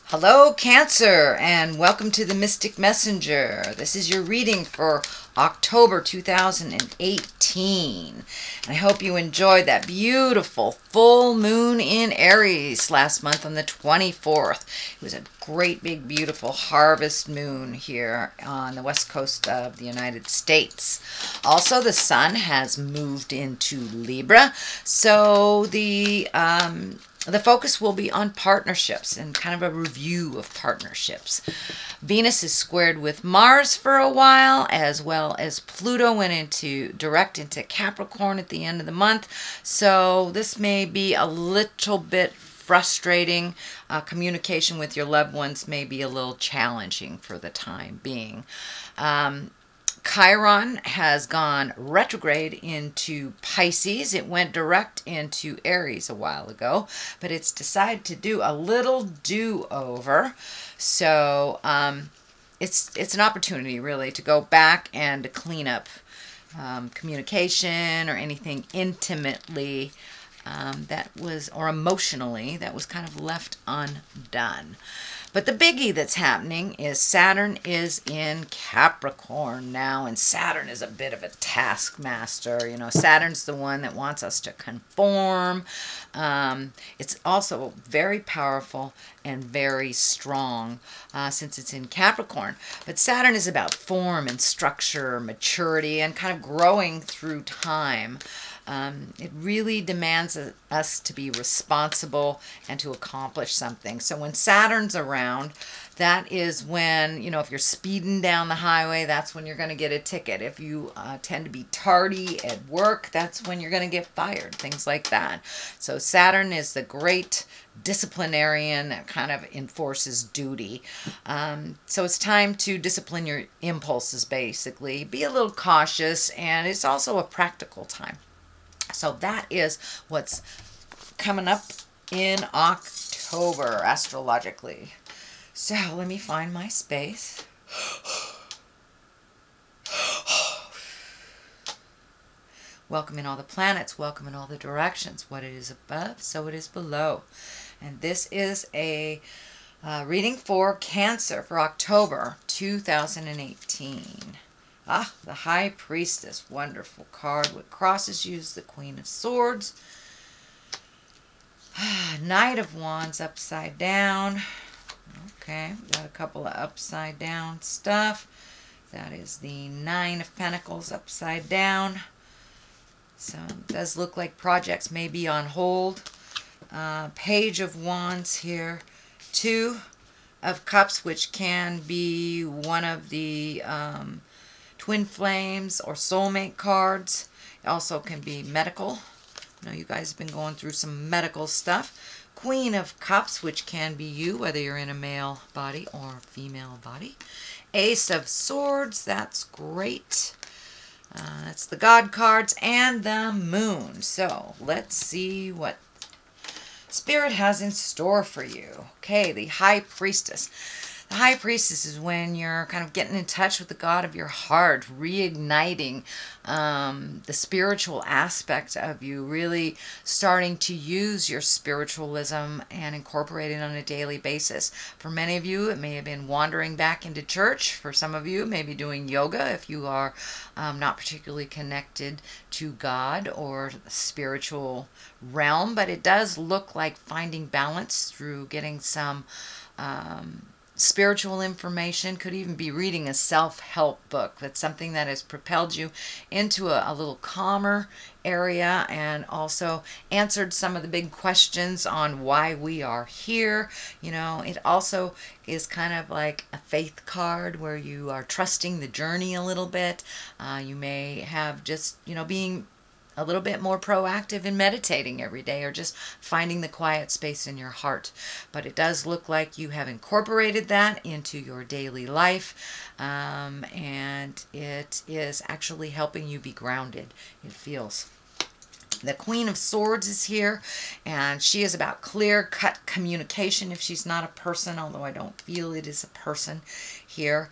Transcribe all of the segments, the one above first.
Hello, Cancer, and welcome to the Mystic Messenger. This is your reading for October 2018. And I hope you enjoyed that beautiful full moon in Aries last month on the 24th. It was a great, big, beautiful harvest moon here on the west coast of the United States. Also, the sun has moved into Libra, so the focus will be on partnerships and kind of a review of partnerships. Venus is squared with Mars for a while, as well as Pluto went direct into Capricorn at the end of the month. So this may be a little bit frustrating. Communication with your loved ones may be a little challenging for the time being. Chiron has gone retrograde into Pisces. It went direct into Aries a while ago, but it's decided to do a little do-over. So it's an opportunity really to go back and to clean up communication or anything intimately or emotionally that was kind of left undone. But the biggie that's happening is Saturn is in Capricorn now, and Saturn is a bit of a taskmaster. You know, Saturn's the one that wants us to conform. It's also very powerful and very strong since it's in Capricorn. But Saturn is about form and structure, maturity, and kind of growing through time. It really demands us to be responsible and to accomplish something. So when Saturn's around, that is when, you know, if you're speeding down the highway, that's when you're going to get a ticket. If you tend to be tardy at work, that's when you're going to get fired, things like that. So Saturn is the great disciplinarian that kind of enforces duty. So it's time to discipline your impulses, basically. Be a little cautious, and it's also a practical time. So that is what's coming up in October astrologically. So let me find my space. Welcome in all the planets, welcome in all the directions. What it is above, so it is below. And this is a reading for Cancer for October 2018. Ah, the High Priestess, wonderful card. What crosses you is the Queen of Swords. Knight of Wands upside down. Okay, we got a couple of upside down stuff. That is the Nine of Pentacles upside down. So it does look like projects may be on hold. Page of Wands here. Two of Cups, which can be one of the Twin Flames or Soulmate cards. It also can be medical. I know you guys have been going through some medical stuff. Queen of Cups, which can be you, whether you're in a male body or female body. Ace of Swords, that's great. That's the God cards and the Moon. So let's see what Spirit has in store for you. Okay, the High Priestess. The High Priestess is when you're kind of getting in touch with the God of your heart, reigniting the spiritual aspect of you, really starting to use your spiritualism and incorporate it on a daily basis. For many of you, it may have been wandering back into church. For some of you, maybe doing yoga if you are not particularly connected to God or the spiritual realm. But it does look like finding balance through getting some spiritual information. Could even be reading a self-help book. That's something that has propelled you into a little calmer area, and also answered some of the big questions on why we are here. You know, it also is kind of like a faith card where you are trusting the journey a little bit. You may have just, you know, being a little bit more proactive in meditating every day, or just finding the quiet space in your heart. But it does look like you have incorporated that into your daily life, and it is actually helping you be grounded, it feels. The Queen of Swords is here, and she is about clear-cut communication if she's not a person, although I don't feel it is a person here.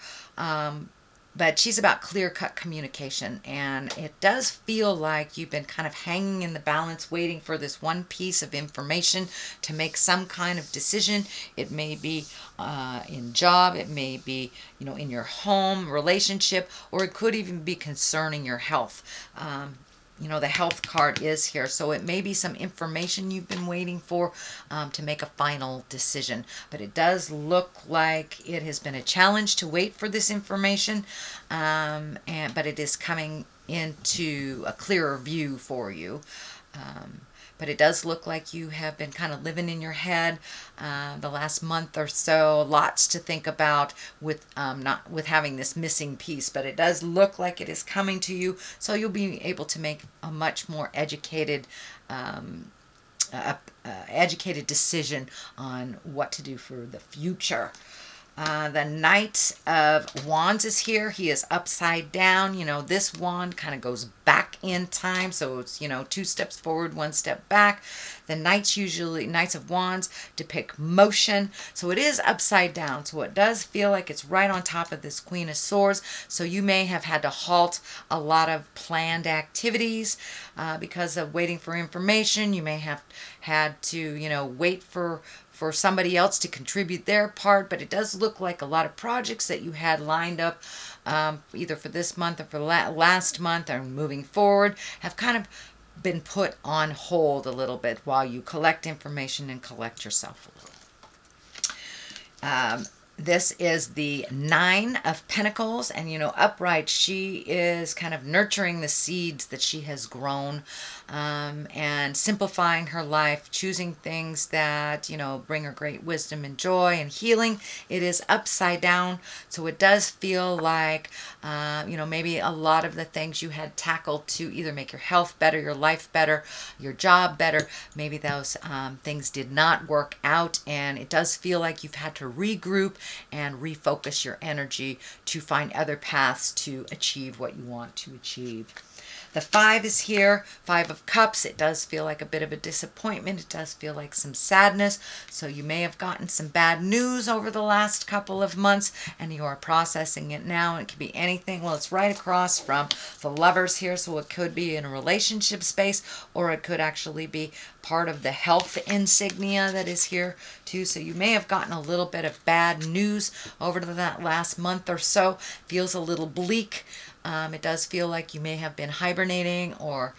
But she's about clear-cut communication, and it does feel like you've been kind of hanging in the balance, waiting for this one piece of information to make some kind of decision. It may be in job, it may be, you know, in your home, relationship, or it could even be concerning your health. You know, the health card is here, so it may be some information you've been waiting for to make a final decision. But it does look like it has been a challenge to wait for this information, but it is coming into a clearer view for you. But it does look like you have been kind of living in your head the last month or so. Lots to think about with not with having this missing piece, but it does look like it is coming to you. So you'll be able to make a much more educated educated decision on what to do for the future. The Knight of Wands is here. He is upside down. You know, this wand kind of goes back in time. So it's, you know, 2 steps forward, 1 step back. The Knights of Wands depict motion. So it is upside down. So it does feel like it's right on top of this Queen of Swords. So you may have had to halt a lot of planned activities because of waiting for information. You may have had to, you know, wait for somebody else to contribute their part, but it does look like a lot of projects that you had lined up either for this month or for last month or moving forward have kind of been put on hold a little bit while you collect information and collect yourself a little. This is the 9 of Pentacles, and, you know, upright, she is kind of nurturing the seeds that she has grown and simplifying her life, choosing things that, you know, bring her great wisdom and joy and healing. It is upside down, so it does feel like, you know, maybe a lot of the things you had tackled to either make your health better, your life better, your job better, maybe those things did not work out, and it does feel like you've had to regroup and refocus your energy to find other paths to achieve what you want to achieve. The 5 is here, 5 of Cups. It does feel like a bit of a disappointment. It does feel like some sadness. So you may have gotten some bad news over the last couple of months and you are processing it now. It could be anything. Well, it's right across from the Lovers here. So it could be in a relationship space, or it could actually be part of the health insignia that is here too. So you may have gotten a little bit of bad news over that last month or so. Feels a little bleak. It does feel like you may have been hibernating or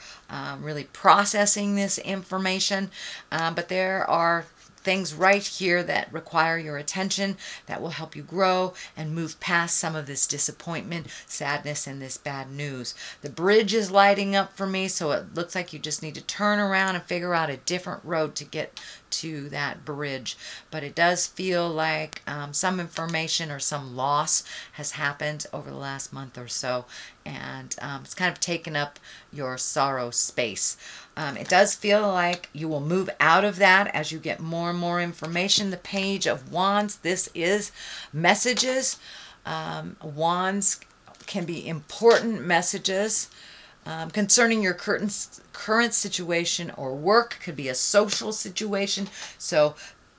really processing this information, but there are things right here that require your attention that will help you grow and move past some of this disappointment, sadness, and this bad news. The bridge is lighting up for me, so it looks like you just need to turn around and figure out a different road to get to that bridge. But it does feel like some information or some loss has happened over the last month or so, and it's kind of taken up your sorrow space. It does feel like you will move out of that as you get more and more information. The Page of Wands, this is messages. Wands can be important messages concerning your current situation or work. Could be a social situation. So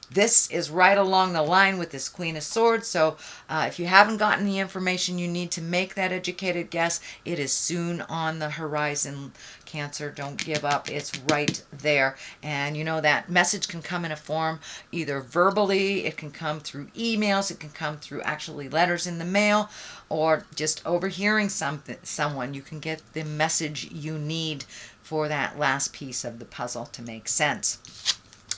this is right along the line with this Queen of Swords. So if you haven't gotten the information you need to make that educated guess, it is soon on the horizon. Cancer, don't give up. It's right there. And you know that message can come in a form either verbally, it can come through emails, it can come through actually letters in the mail, or just overhearing someone. You can get the message you need for that last piece of the puzzle to make sense.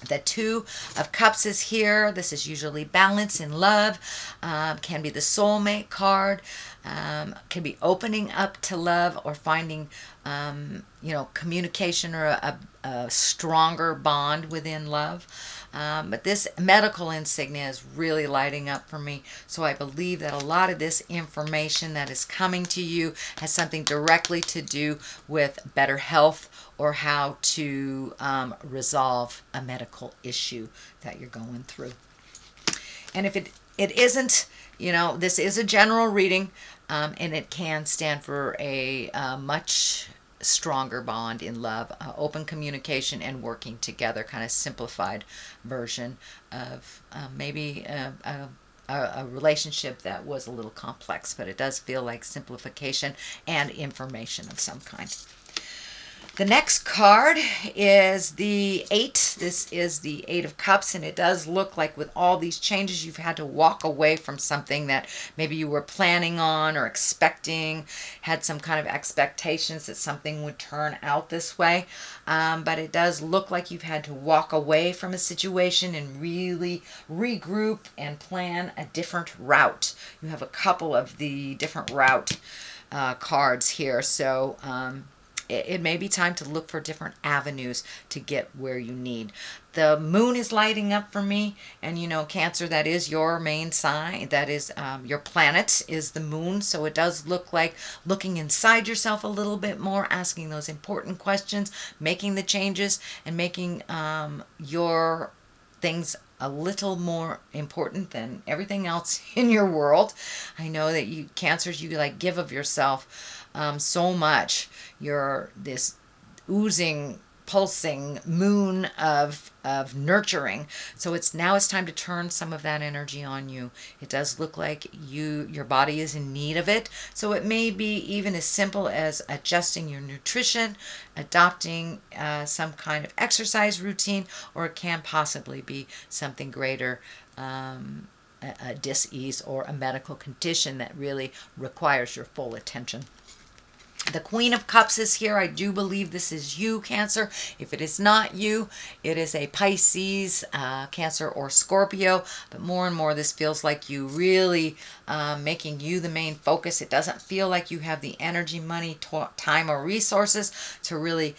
The 2 of Cups is here. This is usually balance in love. Can be the soulmate card. Can be opening up to love or finding, you know, communication or a stronger bond within love. But this medical insignia is really lighting up for me. So I believe that a lot of this information that is coming to you has something directly to do with better health or how to resolve a medical issue that you're going through. And if it isn't, you know, this is a general reading, and it can stand for a much stronger bond in love, open communication and working together, kind of simplified version of maybe a relationship that was a little complex, but it does feel like simplification and information of some kind. The next card is the 8. This is the 8 of Cups, and it does look like with all these changes, you've had to walk away from something that maybe you were planning on or expecting, had some kind of expectations that something would turn out this way. But it does look like you've had to walk away from a situation and really regroup and plan a different route. You have a couple of the different route cards here, so it may be time to look for different avenues to get where you need. The moon is lighting up for me, and you know, Cancer, that is your main sign. That is your planet is the moon, so it does look like looking inside yourself a little bit more, asking those important questions, making the changes, and making your things a little more important than everything else in your world. I know that you Cancers, you like give of yourself so much. You're this oozing, pulsing moon of nurturing. So it's time to turn some of that energy on you. It does look like your body is in need of it. So it may be even as simple as adjusting your nutrition, adopting some kind of exercise routine, or it can possibly be something greater, a dis-ease or a medical condition that really requires your full attention. The Queen of Cups is here. I do believe this is you, Cancer. If it is not you, it is a Pisces, Cancer, or Scorpio. But more and more, this feels like you really making you the main focus. It doesn't feel like you have the energy, money, time, or resources to really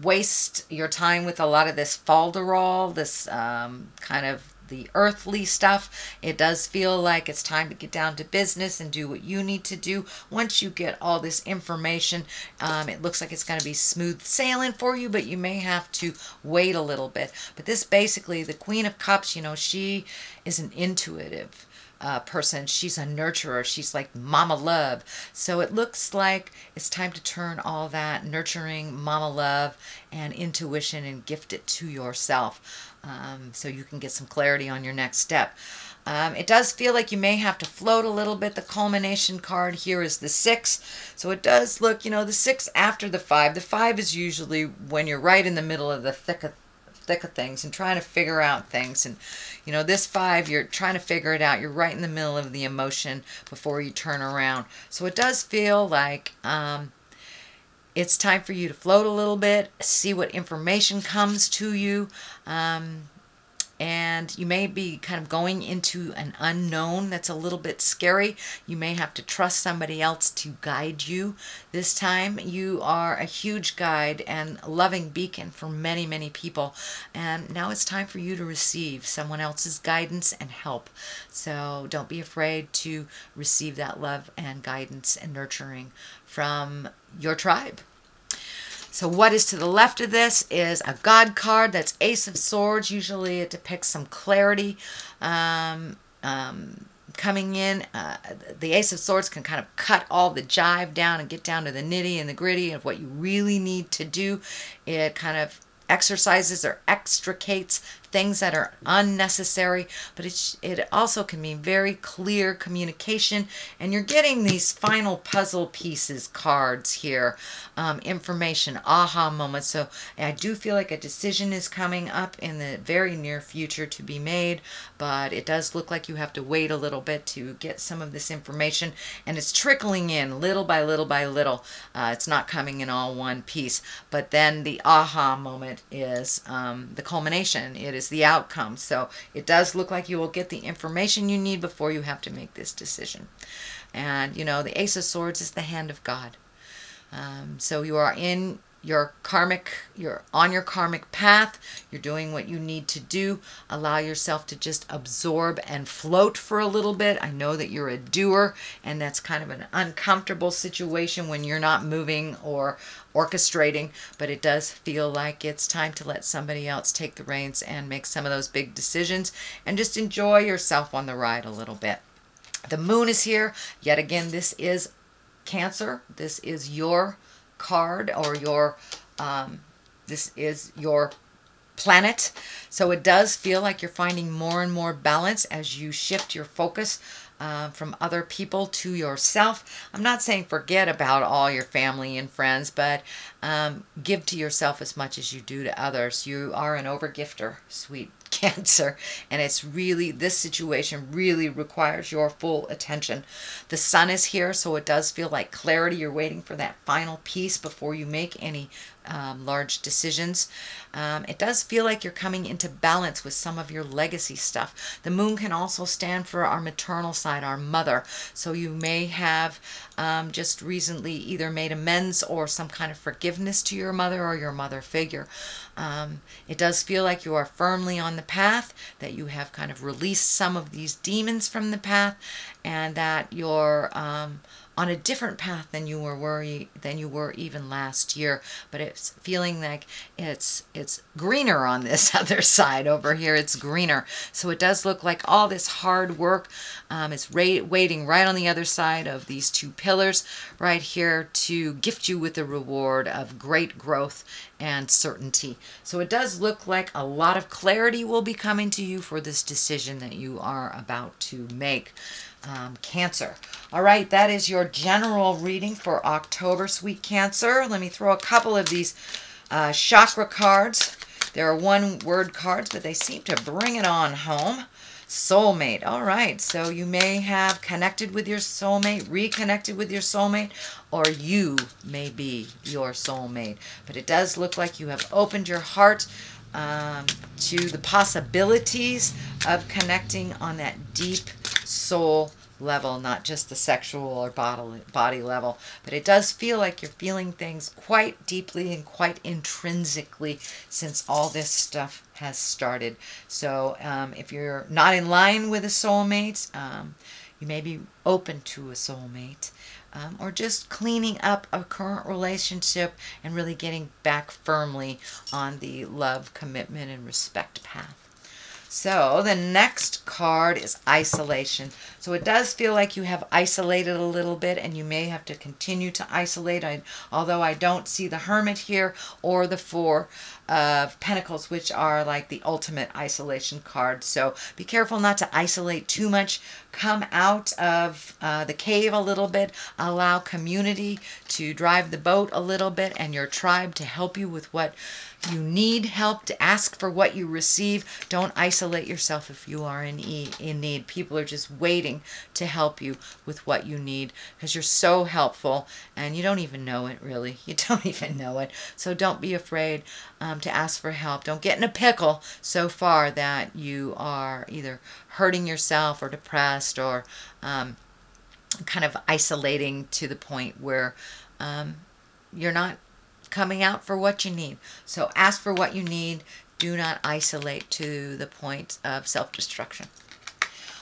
waste your time with a lot of this falderall, this kind of the earthly stuff. It does feel like it's time to get down to business and do what you need to do. Once you get all this information, it looks like it's going to be smooth sailing for you, but you may have to wait a little bit. But this basically, the Queen of Cups, you know, she is an intuitive person. She's a nurturer. She's like mama love. So it looks like it's time to turn all that nurturing mama love and intuition and gift it to yourself, so you can get some clarity on your next step. It does feel like you may have to float a little bit. The culmination card here is the 6. So it does look, you know, the 6 after the 5. The 5 is usually when you're right in the middle of the thick of things and trying to figure out things. And you know, this 5, you're trying to figure it out. You're right in the middle of the emotion before you turn around. So it does feel like it's time for you to float a little bit, see what information comes to you. And you may be kind of going into an unknown that's a little bit scary. You may have to trust somebody else to guide you. This time you are a huge guide and a loving beacon for many, many people. And now it's time for you to receive someone else's guidance and help. So don't be afraid to receive that love and guidance and nurturing from your tribe. So what is to the left of this is a God card. That's Ace of Swords. Usually it depicts some clarity coming in. The Ace of Swords can kind of cut all the jive down and get down to the nitty and the gritty of what you really need to do. It kind of exercises or extricates things that are unnecessary, but it also can mean very clear communication, and you're getting these final puzzle pieces cards here, information, aha moments. So I do feel like a decision is coming up in the very near future to be made, but it does look like you have to wait a little bit to get some of this information, and it's trickling in little by little by little. It's not coming in all one piece, but then the aha moment is the culmination. It is the outcome. So it does look like you will get the information you need before you have to make this decision. And you know, the Ace of Swords is the hand of God. So you are in your karmic, you're on your karmic path. You're doing what you need to do. Allow yourself to just absorb and float for a little bit. I know that you're a doer, and that's kind of an uncomfortable situation when you're not moving or orchestrating, but it does feel like it's time to let somebody else take the reins and make some of those big decisions and just enjoy yourself on the ride a little bit. The moon is here. Yet again, this is Cancer. This is your card, or your this is your planet. So it does feel like you're finding more and more balance as you shift your focus from other people to yourself. I'm not saying forget about all your family and friends, but give to yourself as much as you do to others. You are an overgifter, sweet Cancer, and it's really, this situation really requires your full attention. The sun is here, so it does feel like clarity. You're waiting for that final piece before you make any large decisions. It does feel like you're coming into balance with some of your legacy stuff. The moon can also stand for our maternal side, our mother. So you may have just recently either made amends or some kind of forgiveness to your mother or your mother figure. It does feel like you are firmly on the path, that you have kind of released some of these demons from the path, and that you're on a different path than you were even last year. But it's feeling like it's greener on this other side over here. It's greener. So it does look like all this hard work is waiting right on the other side of these two pillars right here to gift you with the reward of great growth and certainty. So it does look like a lot of clarity will be coming to you for this decision that you are about to make. Cancer. All right, that is your general reading for October, sweet Cancer. Let me throw a couple of these chakra cards. They're one-word cards, but they seem to bring it on home. Soulmate. All right, so you may have connected with your soulmate, reconnected with your soulmate, or you may be your soulmate. But it does look like you have opened your heart to the possibilities of connecting on that deep soul level, not just the sexual or body level. But it does feel like you're feeling things quite deeply and quite intrinsically since all this stuff has started. So if you're not in line with a soulmate, you may be open to a soulmate, or just cleaning up a current relationship and really getting back firmly on the love, commitment, and respect path. So the next card is isolation. So it does feel like you have isolated a little bit, and you may have to continue to isolate. Although I don't see the Hermit here or the Four of Pentacles, which are like the ultimate isolation card. So be careful not to isolate too much. Come out of the cave a little bit. Allow community to drive the boat a little bit, and your tribe to help you with what you need help, to ask for what you receive. Don't isolate yourself if you are in need. People are just waiting to help you with what you need, because you're so helpful and you don't even know it, really. You don't even know it. So don't be afraid to ask for help. Don't get in a pickle so far that you are either hurting yourself or depressed or kind of isolating to the point where you're not coming out for what you need. So ask for what you need. Do not isolate to the point of self-destruction.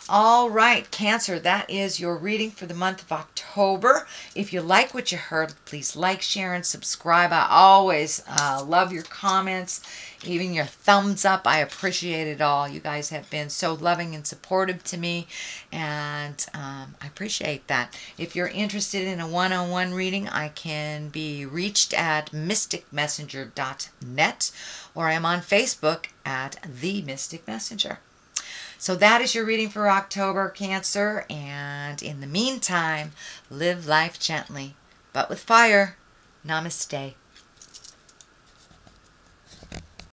All right, Cancer, that is your reading for the month of October. If you like what you heard, please like, share, and subscribe. I always love your comments, even your thumbs up. I appreciate it all. You guys have been so loving and supportive to me, and I appreciate that. If you're interested in a one-on-one reading, I can be reached at mysticmessenger.net, or I'm on Facebook at The Mystic Messenger. So that is your reading for October, Cancer. And in the meantime, live life gently, but with fire. Namaste.